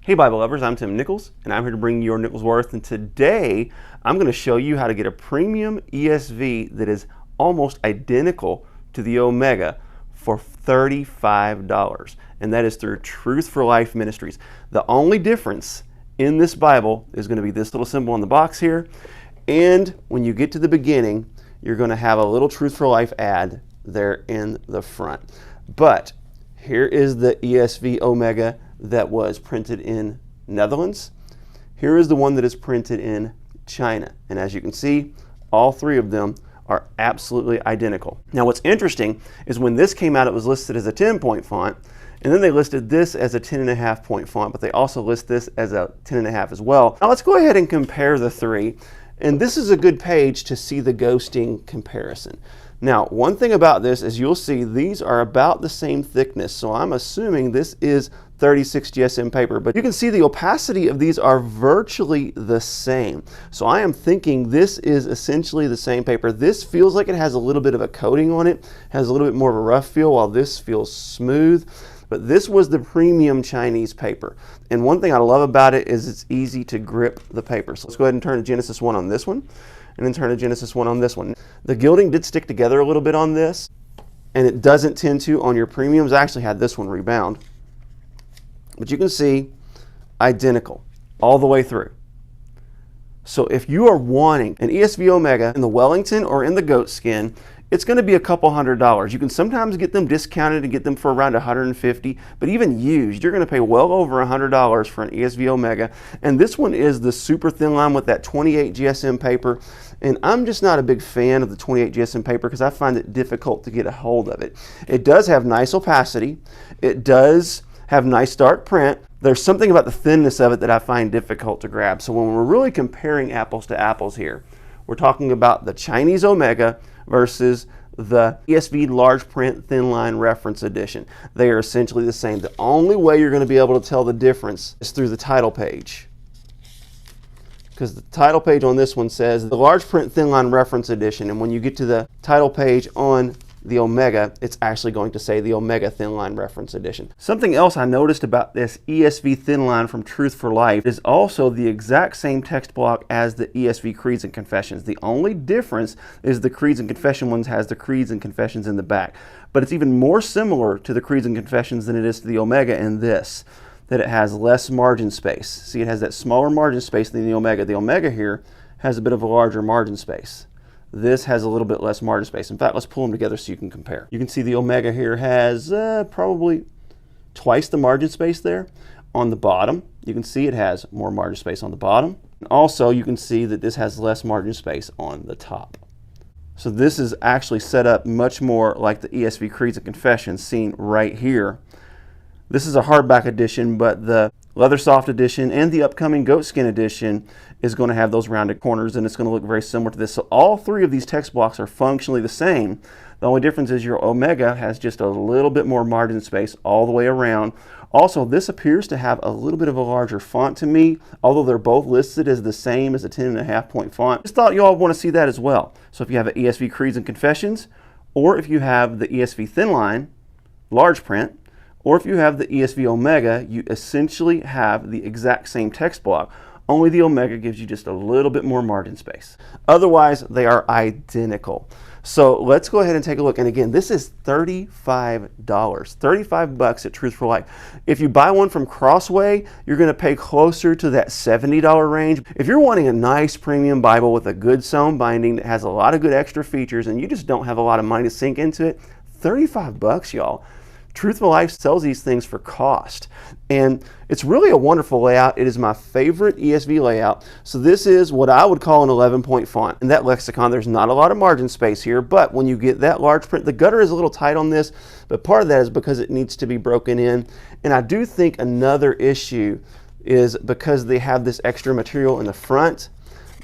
Hey Bible lovers, I'm Tim Nichols, and I'm here to bring you your Nichols Worth, and today I'm going to show you how to get a premium ESV that is almost identical to the Omega for $35, and that is through Truth for Life Ministries. The only difference in this Bible is going to be this little symbol on the box here, and when you get to the beginning, you're going to have a little Truth for Life ad there in the front. But here is the ESV Omega that was printed in Netherlands. Here is the one that is printed in China. And as you can see, all three of them are absolutely identical. Now what's interesting is when this came out, it was listed as a 10-point font, and then they listed this as a 10.5-point font, but they also list this as a 10.5 as well. Now let's go ahead and compare the three. And this is a good page to see the ghosting comparison. Now, one thing about this is you'll see these are about the same thickness, so I'm assuming this is 36 GSM paper, but you can see the opacity of these are virtually the same. So I am thinking this is essentially the same paper. This feels like it has a little bit of a coating on it, has a little bit more of a rough feel, while this feels smooth. But this was the premium Chinese paper. And one thing I love about it is it's easy to grip the paper. So let's go ahead and turn to Genesis 1 on this one, and then turn to Genesis 1 on this one. The gilding did stick together a little bit on this, and it doesn't tend to on your premiums. I actually had this one rebound. But you can see identical all the way through. So if you are wanting an ESV Omega in the Wellington or in the goat skin, it's going to be a couple $100. You can sometimes get them discounted and get them for around $150, but even used, you're going to pay well over $100 for an ESV Omega. And this one is the super thin line with that 28 GSM paper. And I'm just not a big fan of the 28 GSM paper because I find it difficult to get a hold of it. It does have nice opacity. It does have nice dark print. There's something about the thinness of it that I find difficult to grab. So when we're really comparing apples to apples here, we're talking about the Chinese Omega versus the ESV large print thin line reference edition. They are essentially the same. The only way you're going to be able to tell the difference is through the title page, because the title page on this one says the large print thin line reference edition, and when you get to the title page on the Omega, it's actually going to say the Omega Thin Line Reference Edition. Something else I noticed about this ESV Thin Line from Truth for Life is also the exact same text block as the ESV Creeds and Confessions. The only difference is the Creeds and Confession ones has the Creeds and Confessions in the back. But it's even more similar to the Creeds and Confessions than it is to the Omega in this, that it has less margin space. See, it has that smaller margin space than the Omega. The Omega here has a bit of a larger margin space. This has a little bit less margin space. In fact, let's pull them together so you can compare. You can see the Omega here has probably twice the margin space there. On the bottom, you can see it has more margin space on the bottom. And also, you can see that this has less margin space on the top. So this is actually set up much more like the ESV Creeds and Confessions seen right here. This is a hardback edition, but the leather soft edition and the upcoming goatskin edition is going to have those rounded corners, and it's going to look very similar to this. So all three of these text blocks are functionally the same. The only difference is your Omega has just a little bit more margin space all the way around. Also, this appears to have a little bit of a larger font to me, although they're both listed as the same as a 10.5-point font. Just thought you all want to see that as well. So if you have an ESV Creeds and Confessions, or if you have the ESV Thin Line, large print, or if you have the ESV Omega, you essentially have the exact same text block. Only the Omega gives you just a little bit more margin space. Otherwise, they are identical. So let's go ahead and take a look. And again, this is $35. $35 at Truth for Life. If you buy one from Crossway, you're going to pay closer to that $70 range. If you're wanting a nice premium Bible with a good sewn binding that has a lot of good extra features and you just don't have a lot of money to sink into it, $35, y'all. Truth for Life sells these things for cost. And it's really a wonderful layout. It is my favorite ESV layout. So this is what I would call an 11-point font. In that lexicon, there's not a lot of margin space here, but when you get that large print, the gutter is a little tight on this, but part of that is because it needs to be broken in. And I do think another issue is because they have this extra material in the front,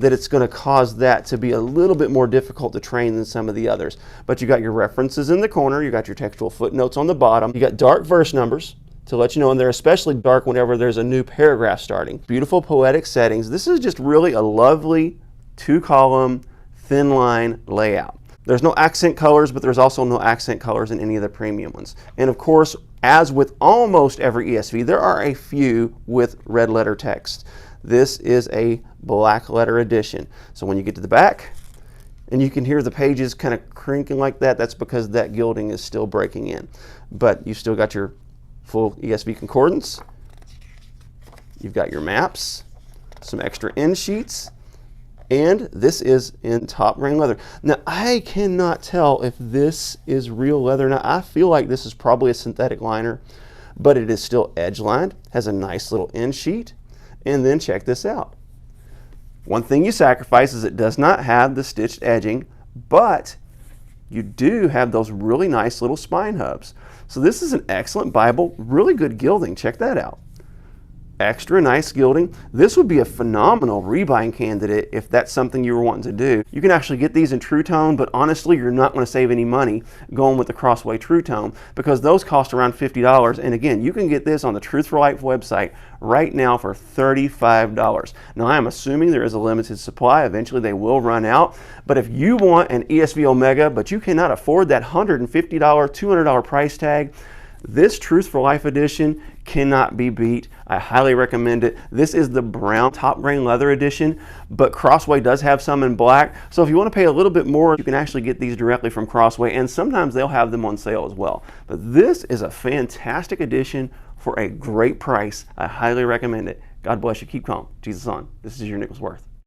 that it's going to cause that to be a little bit more difficult to train than some of the others. But you got your references in the corner, you got your textual footnotes on the bottom, you got dark verse numbers to let you know, and they're especially dark whenever there's a new paragraph starting. Beautiful poetic settings. This is just really a lovely 2-column thin line layout. There's no accent colors, but there's also no accent colors in any of the premium ones. And of course, As with almost every ESV, there are a few with red letter text. This is a black letter edition. So when you get to the back, and you can hear the pages kind of crinking like that, that's because that gilding is still breaking in. But you still got your full ESV concordance. You've got your maps, some extra end sheets, and this is in top grain leather. Now, I cannot tell if this is real leather. Now, I feel like this is probably a synthetic liner, but it is still edge lined, has a nice little end sheet, and then check this out. One thing you sacrifice is it does not have the stitched edging, but you do have those really nice little spine hubs. So this is an excellent Bible, really good gilding. Check that out. Extra nice gilding. This would be a phenomenal rebind candidate if that's something you were wanting to do. You can actually get these in True Tone, but honestly, you're not going to save any money going with the Crossway True Tone because those cost around $50. And again, you can get this on the Truth for Life website right now for $35. Now, I am assuming there is a limited supply. Eventually, they will run out. But if you want an ESV Omega, but you cannot afford that $150, $200 price tag, this Truth for Life edition cannot be beat. I highly recommend it. This is the brown top grain leather edition, but Crossway does have some in black. So if you want to pay a little bit more, you can actually get these directly from Crossway, and sometimes they'll have them on sale as well. But this is a fantastic edition for a great price. I highly recommend it. God bless you. Keep calm. Jesus on. This is your Nichols Worth.